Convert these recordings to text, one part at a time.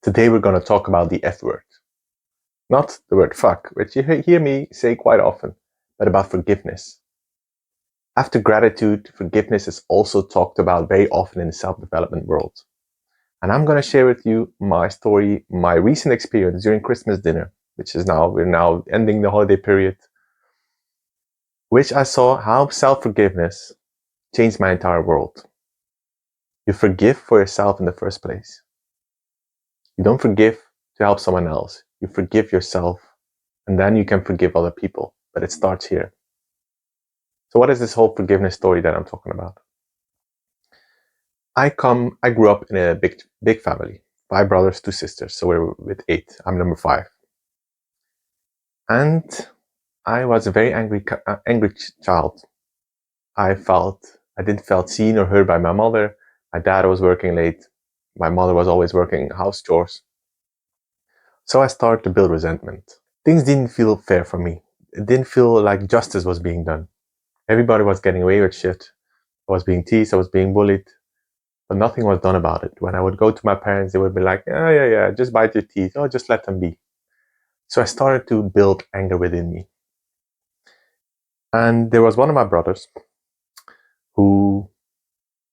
Today we're going to talk about the F word. Not the word fuck, which you hear me say quite often, but about forgiveness. After gratitude, forgiveness is also talked about very often in the self-development world. And I'm going to share with you my story, my recent experience during Christmas dinner, which is we're now ending the holiday period, which I saw how self-forgiveness changed my entire world. You forgive for yourself in the first place. You don't forgive to help someone else. You forgive yourself, and then you can forgive other people. But it starts here. So what is this whole forgiveness story that I'm talking about? I grew up in a big family. 5 brothers, 2 sisters. So we're with 8. I'm number 5. And I was a very angry child. I didn't feel seen or heard by my mother. My dad was working late. My mother was always working house chores. So I started to build resentment. Things didn't feel fair for me. It didn't feel like justice was being done. Everybody was getting away with shit. I was being teased, I was being bullied, but nothing was done about it. When I would go to my parents, they would be like, oh, yeah, just bite your teeth. Oh, just let them be. So I started to build anger within me. And there was one of my brothers who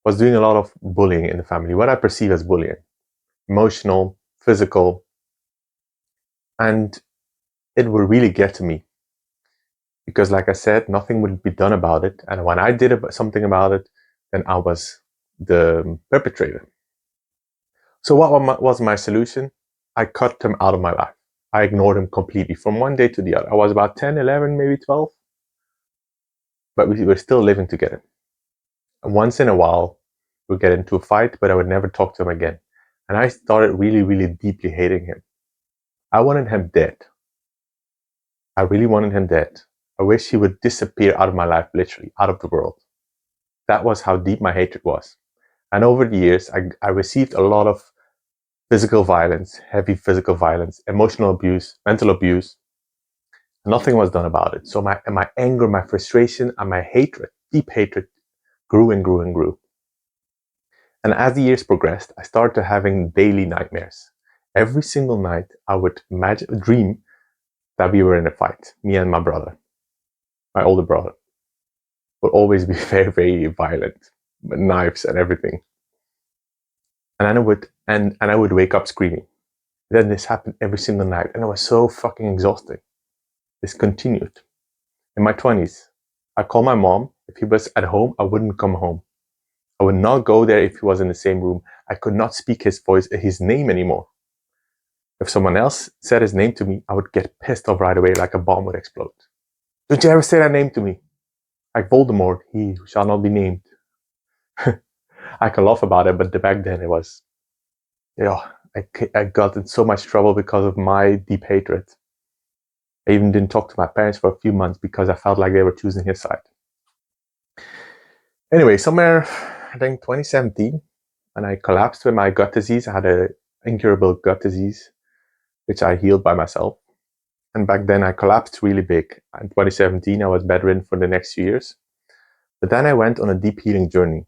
was doing a lot of bullying in the family, what I perceive as bullying, emotional, physical, and it would really get to me. Because like I said, nothing would be done about it. And when I did something about it, then I was the perpetrator. So what was my solution? I cut him out of my life. I ignored him completely from one day to the other. I was about 10, 11, maybe 12. But we were still living together. And once in a while, we'd get into a fight, but I would never talk to him again. And I started really, really deeply hating him. I wanted him dead. I really wanted him dead. I wish he would disappear out of my life, literally, out of the world. That was how deep my hatred was. And over the years, I received a lot of physical violence, heavy physical violence, emotional abuse, mental abuse. Nothing was done about it. So my anger, my frustration, and my hatred, deep hatred, grew and grew and grew. And as the years progressed, I started having daily nightmares. Every single night, I would dream that we were in a fight, me and my brother, my older brother. Would always be very, very violent, with knives and everything. And I would wake up screaming. Then this happened every single night, and it was so fucking exhausting. This continued. In my 20s, I called my mom. If he was at home, I wouldn't come home. I would not go there if he was in the same room. I could not speak his name anymore. If someone else said his name to me, I would get pissed off right away like a bomb would explode. Don't you ever say that name to me? Like Voldemort, he shall not be named. I can laugh about it, but back then it was, I got in so much trouble because of my deep hatred. I even didn't talk to my parents for a few months because I felt like they were choosing his side. Anyway, somewhere, I think 2017, when I collapsed with my gut disease, I had an incurable gut disease, which I healed by myself. And back then I collapsed really big. In 2017, I was bedridden for the next few years. But then I went on a deep healing journey,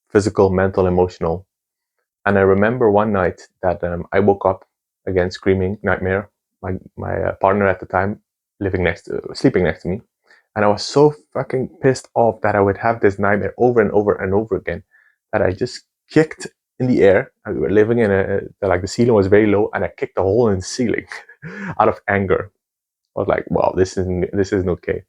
physical, mental, emotional. And I remember one night that I woke up again screaming, nightmare. My partner at the time sleeping next to me. And I was so fucking pissed off that I would have this nightmare over and over and over again that I just kicked in the air. And we were living in the ceiling was very low, and I kicked a hole in the ceiling out of anger. I was like, wow, this isn't okay.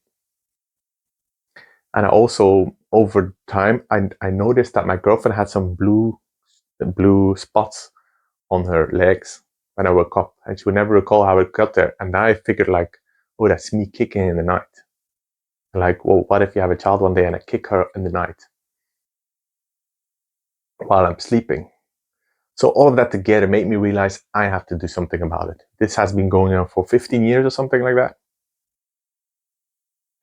And I also, over time, I noticed that my girlfriend had some blue spots on her legs when I woke up, and she would never recall how it got there. And now I figured like, oh, that's me kicking in the night. Like, well, what if you have a child one day and I kick her in the night while I'm sleeping? So all of that together made me realize I have to do something about it. This has been going on for 15 years or something like that.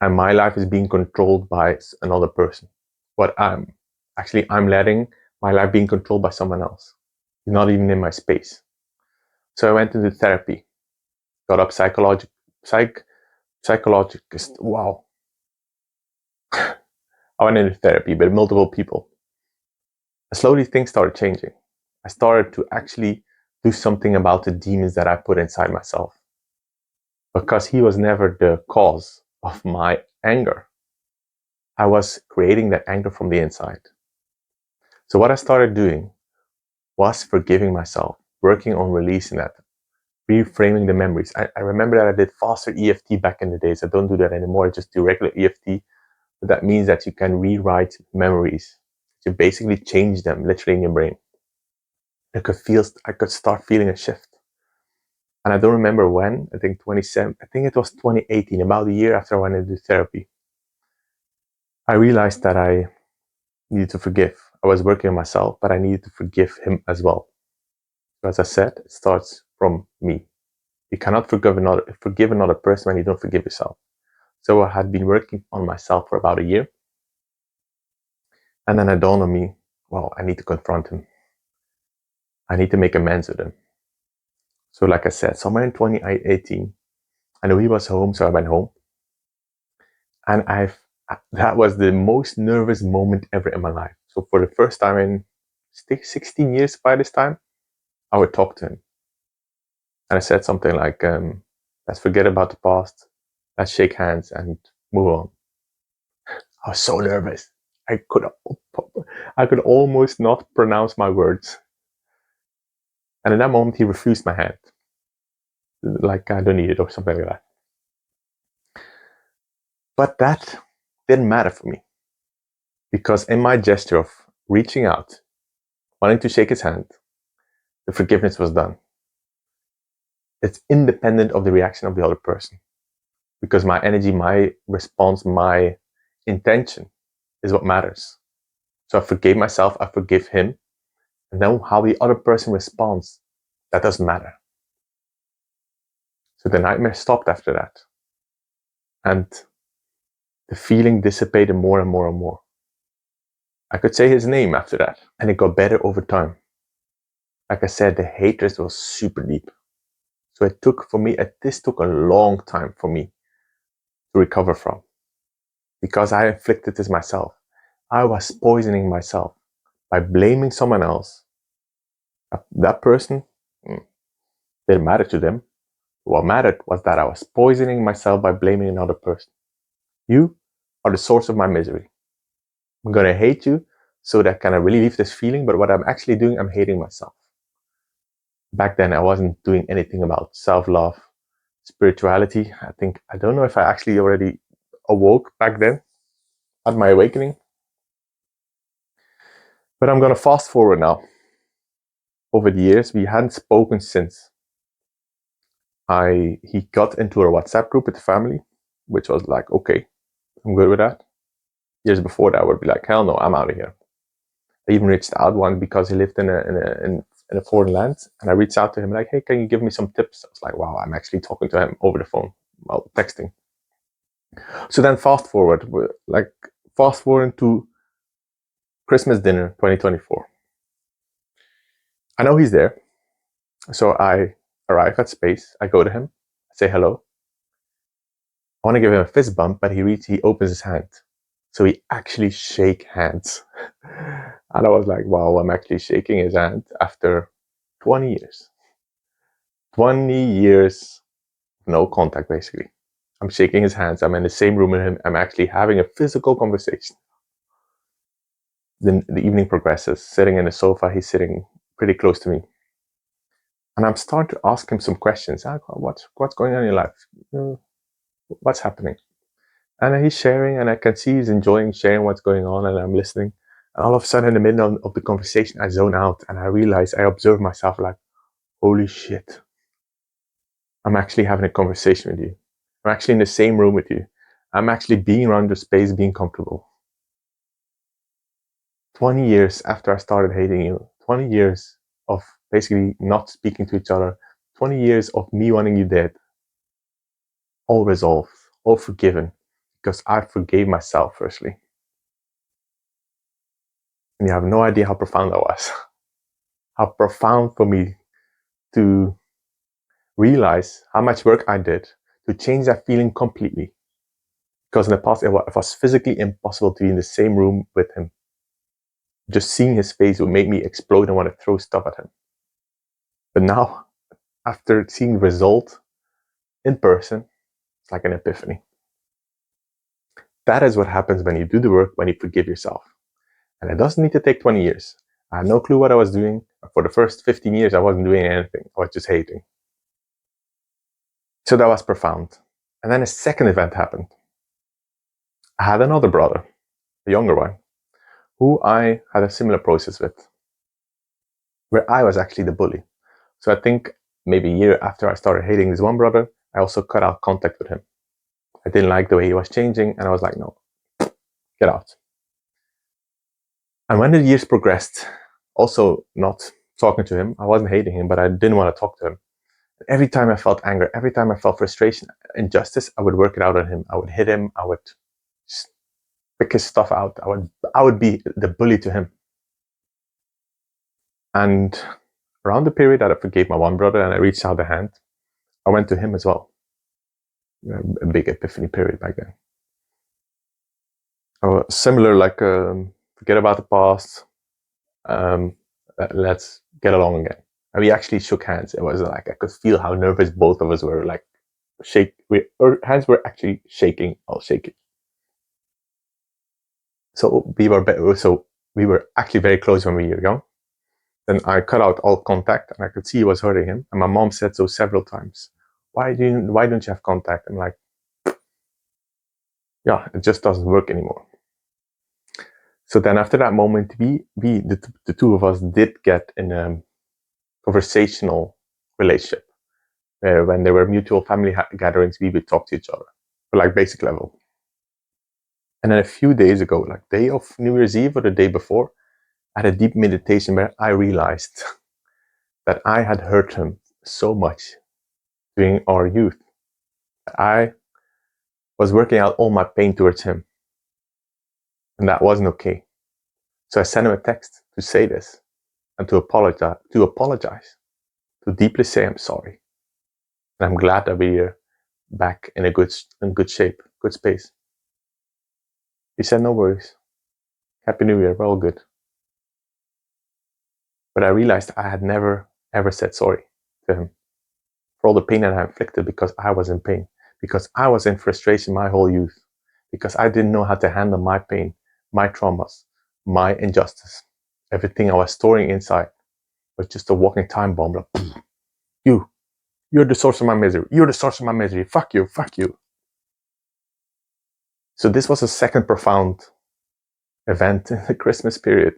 And my life is being controlled by another person. I'm letting my life being controlled by someone else. It's not even in my space. So I went into therapy, got up psychologist. Wow. I went into therapy with multiple people. And slowly things started changing. I started to actually do something about the demons that I put inside myself. Because he was never the cause of my anger. I was creating that anger from the inside. So what I started doing was forgiving myself, working on releasing that, reframing the memories. I remember that I did faster EFT back in the days. I don't do that anymore. I just do regular EFT. But that means that you can rewrite memories. You basically change them literally in your brain. I could start feeling a shift. And I don't remember when. I think it was 2018, about a year after I went into therapy. I realized that I needed to forgive. I was working on myself, but I needed to forgive him as well. So as I said, it starts from me. You cannot forgive another person when you don't forgive yourself. So I had been working on myself for about a year. And then it dawned on me, well, I need to confront him. I need to make amends with him. So like I said, somewhere in 2018, I knew he was home, so I went home. And that was the most nervous moment ever in my life. So for the first time in 16 years by this time, I would talk to him. And I said something like, let's forget about the past. Let's shake hands and move on. I was so nervous. I could almost not pronounce my words. And in that moment, he refused my hand. Like I don't need it or something like that. But that didn't matter for me. Because in my gesture of reaching out, wanting to shake his hand, the forgiveness was done. It's independent of the reaction of the other person. Because my energy, my response, my intention is what matters. So I forgave myself, I forgive him. And then how the other person responds, that doesn't matter. So the nightmare stopped after that. And the feeling dissipated more and more and more. I could say his name after that. And it got better over time. Like I said, the hatred was super deep. So this took a long time for me to recover from. Because I inflicted this myself. I was poisoning myself by blaming someone else. That person didn't matter to them. What mattered was that I was poisoning myself by blaming another person. You are the source of my misery. I'm gonna hate you so that can I relieve this feeling, but what I'm actually doing, I'm hating myself. Back then, I wasn't doing anything about self-love, spirituality. I don't know if I actually already awoke back then at my awakening. But I'm gonna fast forward now. Over the years, we hadn't spoken since. He got into a WhatsApp group with the family, which was like, okay, I'm good with that. Years before that, I would be like, hell no, I'm out of here. I even reached out one because he lived in a foreign land, and I reached out to him like, hey, can you give me some tips? I was like, wow, I'm actually talking to him over the phone while texting. So then fast forward to Christmas dinner 2024. I know he's there. So I arrive at space. I go to him. I say hello. I want to give him a fist bump, but he opens his hand. So we actually shake hands. And I was like, wow, I'm actually shaking his hand after 20 years. 20 years, no contact, basically. I'm shaking his hands. I'm in the same room with him. I'm actually having a physical conversation. Then the evening progresses. Sitting in the sofa, he's sitting pretty close to me. And I'm starting to ask him some questions. What's going on in your life? What's happening? And he's sharing, and I can see he's enjoying sharing what's going on, and I'm listening. And all of a sudden, in the middle of the conversation, I zone out, and I observe myself like, holy shit. I'm actually having a conversation with you. I'm actually in the same room with you. I'm actually being around your space, being comfortable. 20 years after I started hating you, 20 years of basically not speaking to each other, 20 years of me wanting you dead, all resolved, all forgiven, because I forgave myself firstly. And you have no idea how profound that was. How profound for me to realize how much work I did to change that feeling completely. Because in the past, it was physically impossible to be in the same room with him. Just seeing his face would make me explode and want to throw stuff at him. But now, after seeing the result in person, it's like an epiphany. That is what happens when you do the work, when you forgive yourself. And it doesn't need to take 20 years. I had no clue what I was doing. For the first 15 years, I wasn't doing anything. I was just hating. So that was profound. And then a second event happened. I had another brother, a younger one, who I had a similar process with, where I was actually the bully. So I think maybe a year after I started hating this one brother, I also cut out contact with him. I didn't like the way he was changing, and I was like, no, get out. And when the years progressed, also not talking to him, I wasn't hating him, but I didn't want to talk to him. Every time I felt anger, every time I felt frustration, injustice, I would work it out on him. I would hit him. I would pick his stuff out. I would be the bully to him. And around the period that I forgave my one brother and I reached out a hand, I went to him as well. A big epiphany period back then. Similar, like forget about the past. Let's get along again. And we actually shook hands. It was like I could feel how nervous both of us were. Like our hands were actually shaking. All shaking. So we were actually very close when we were young. Then I cut out all contact, and I could see it was hurting him. And my mom said so several times. Why don't you have contact? I'm like, yeah, it just doesn't work anymore. So then after that moment, the two of us did get in a conversational relationship. Where when there were mutual family gatherings, we would talk to each other, for like basic level. And then a few days ago, like day of New Year's Eve or the day before, I had a deep meditation where I realized that I had hurt him so much during our youth. I was working out all my pain towards him, and that wasn't okay. So I sent him a text to say this and to apologize, to deeply say I'm sorry. And I'm glad that we're back in good shape, good space. He said, no worries. Happy New Year, we're all good. But I realized I had never, ever said sorry to him for all the pain that I inflicted because I was in pain, because I was in frustration my whole youth, because I didn't know how to handle my pain, my traumas, my injustice. Everything I was storing inside was just a walking time bomb. Like, you're the source of my misery. You're the source of my misery. Fuck you, fuck you. So this was a second profound event in the Christmas period,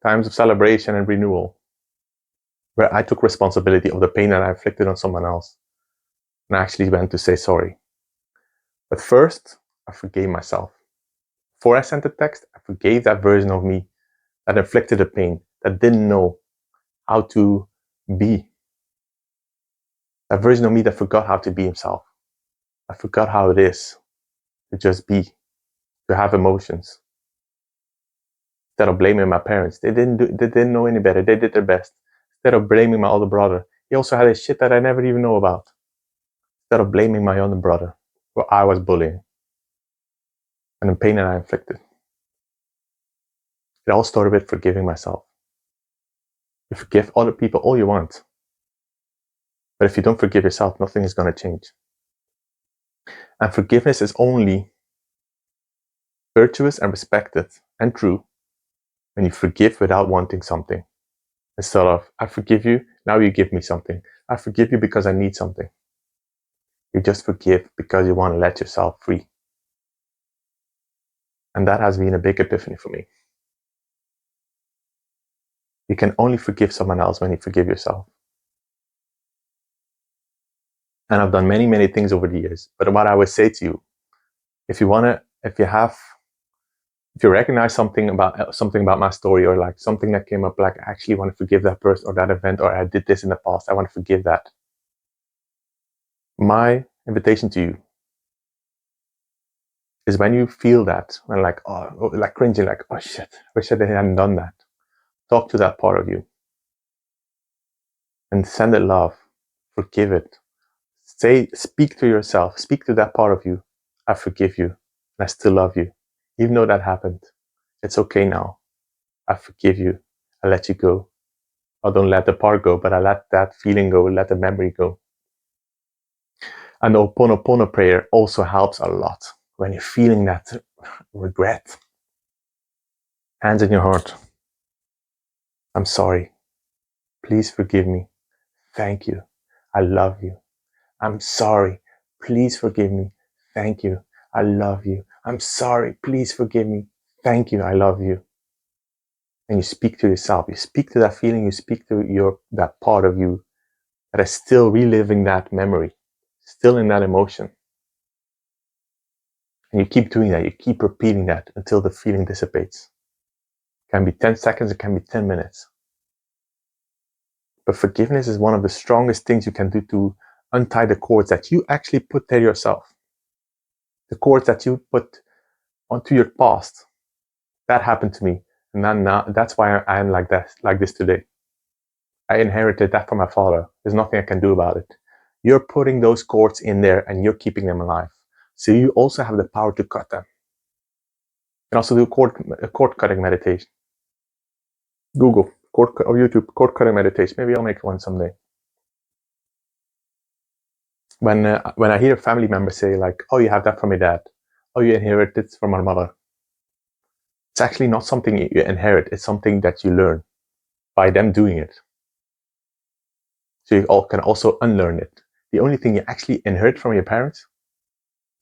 times of celebration and renewal, where I took responsibility of the pain that I inflicted on someone else and I actually went to say sorry. But first, I forgave myself. Before I sent the text, I forgave that version of me that inflicted the pain, that didn't know how to be. That version of me that forgot how to be himself. I forgot how it is to just be, to have emotions. Instead of blaming my parents, they didn't know any better. They did their best. Instead of blaming my older brother, he also had a shit that I never even know about. Instead of blaming my younger brother, where I was bullying and the pain that I inflicted. It all started with forgiving myself. You forgive other people all you want. But if you don't forgive yourself, nothing is going to change. And forgiveness is only virtuous and respected and true when you forgive without wanting something. Instead of, I forgive you, now you give me something. I forgive you because I need something. You just forgive because you want to let yourself free. And that has been a big epiphany for me. You can only forgive someone else when you forgive yourself. And I've done many, many things over the years. But what I would say to you, if you recognize something about my story, or like something that came up, like I actually want to forgive that person or that event, or I did this in the past, I want to forgive that. My invitation to you is when you feel that, when like cringing, like, oh shit, wish I hadn't done that. Talk to that part of you and send it love. Forgive it. Speak to yourself. Speak to that part of you. I forgive you. And I still love you. Even though that happened, it's okay now. I forgive you. I let you go. I don't let the part go, but I let that feeling go, let the memory go. And the Ho'oponopono prayer also helps a lot when you're feeling that regret. Hands in your heart. I'm sorry. Please forgive me. Thank you. I love you. I'm sorry. Please forgive me. Thank you. I love you. I'm sorry. Please forgive me. Thank you. I love you. And you speak to yourself. You speak to that feeling. You speak to that part of you that is still reliving that memory, still in that emotion. And you keep doing that. You keep repeating that until the feeling dissipates. It can be 10 seconds. It can be 10 minutes. But forgiveness is one of the strongest things you can do to untie the cords that you actually put there yourself. The cords that you put onto your past. That happened to me. And now that's why I am like this today. I inherited that from my father. There's nothing I can do about it. You're putting those cords in there and you're keeping them alive. So you also have the power to cut them. You can also do a cord cutting meditation. Google or YouTube cord cutting meditation. Maybe I'll make one someday. When I hear family members say like, "Oh, you have that from your dad," "Oh, you inherited it from our mother," it's actually not something you inherit. It's something that you learn by them doing it. So you can also unlearn it. The only thing you actually inherit from your parents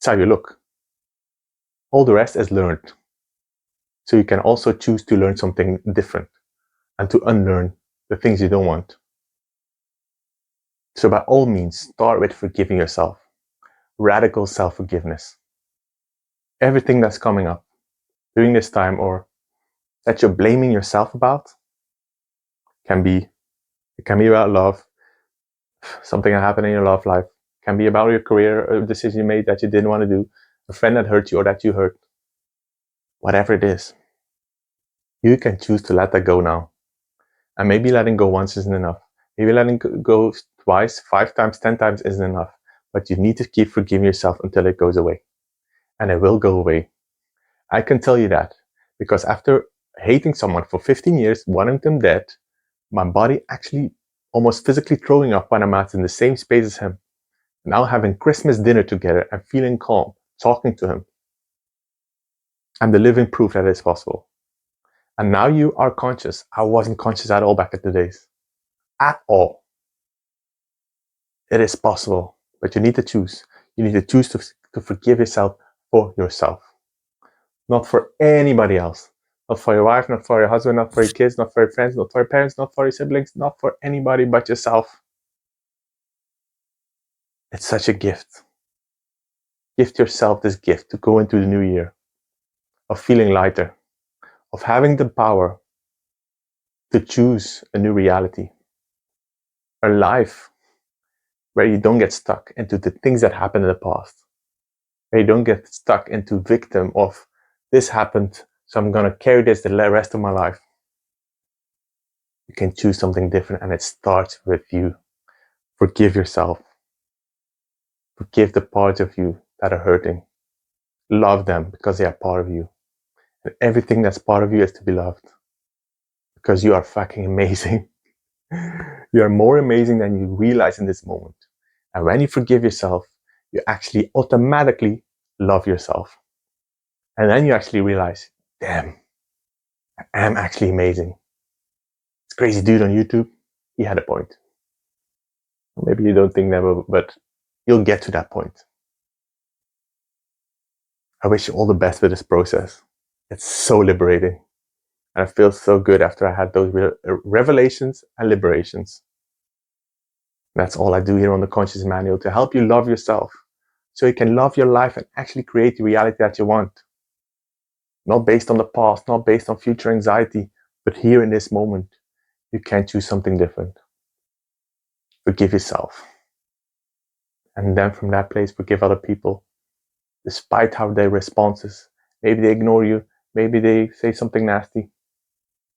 is how you look. All the rest is learned. So you can also choose to learn something different and to unlearn the things you don't want. So by all means, start with forgiving yourself. Radical self-forgiveness. Everything that's coming up during this time or that you're blaming yourself about can be about love, something that happened in your love life, can be about your career, a decision you made that you didn't want to do, a friend that hurt you or that you hurt. Whatever it is, you can choose to let that go now. And maybe letting go once isn't enough. Maybe letting go twice, 5 times, 10 times isn't enough. But you need to keep forgiving yourself until it goes away. And it will go away. I can tell you that. Because after hating someone for 15 years, wanting them dead, my body actually almost physically throwing up when I'm at in the same space as him. Now having Christmas dinner together and feeling calm, talking to him. I'm the living proof that it's possible. And now you are conscious. I wasn't conscious at all back in the days. At all. It is possible, but you need to choose. You need to choose to forgive yourself for yourself. Not for anybody else. Not for your wife, not for your husband, not for your kids, not for your friends, not for your parents, not for your siblings, not for anybody but yourself. It's such a gift. Gift yourself this gift to go into the new year of feeling lighter, of having the power to choose a new reality, a life where you don't get stuck into the things that happened in the past, where you don't get stuck into victim of this happened, so I'm going to carry this the rest of my life. You can choose something different, and it starts with you. Forgive yourself. Forgive the parts of you that are hurting. Love them because they are part of you. And everything that's part of you is to be loved. Because you are fucking amazing. You are more amazing than you realize in this moment. And when you forgive yourself, you actually automatically love yourself. And then you actually realize, damn, I am actually amazing. This crazy dude on YouTube, he had a point. Maybe you don't think that, but you'll get to that point. I wish you all the best with this process. It's so liberating. And I feel so good after I had those revelations and liberations. That's all I do here on the Conscious Manual, to help you love yourself so you can love your life and actually create the reality that you want. Not based on the past, not based on future anxiety, but here in this moment, you can choose something different. Forgive yourself. And then from that place, forgive other people, despite how their responses. Maybe they ignore you, maybe they say something nasty,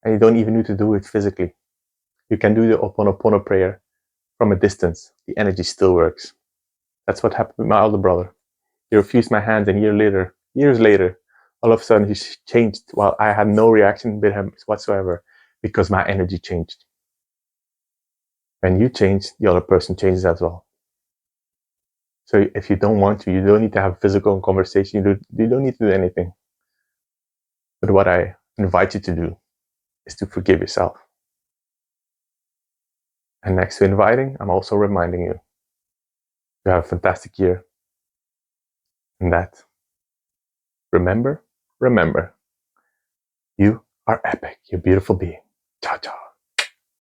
and you don't even need to do it physically. You can do the Ho'oponopono prayer from a distance. The energy still works. That's what happened with my older brother. He refused my hands, and years later, all of a sudden he changed while I had no reaction with him whatsoever because my energy changed. When you change, the other person changes as well. So if you don't want to, you don't need to have a physical conversation. You don't need to do anything. But what I invite you to do is to forgive yourself. And next to inviting, I'm also reminding you to have a fantastic year. And that, remember, you are epic. You're a beautiful being. Ciao, ciao.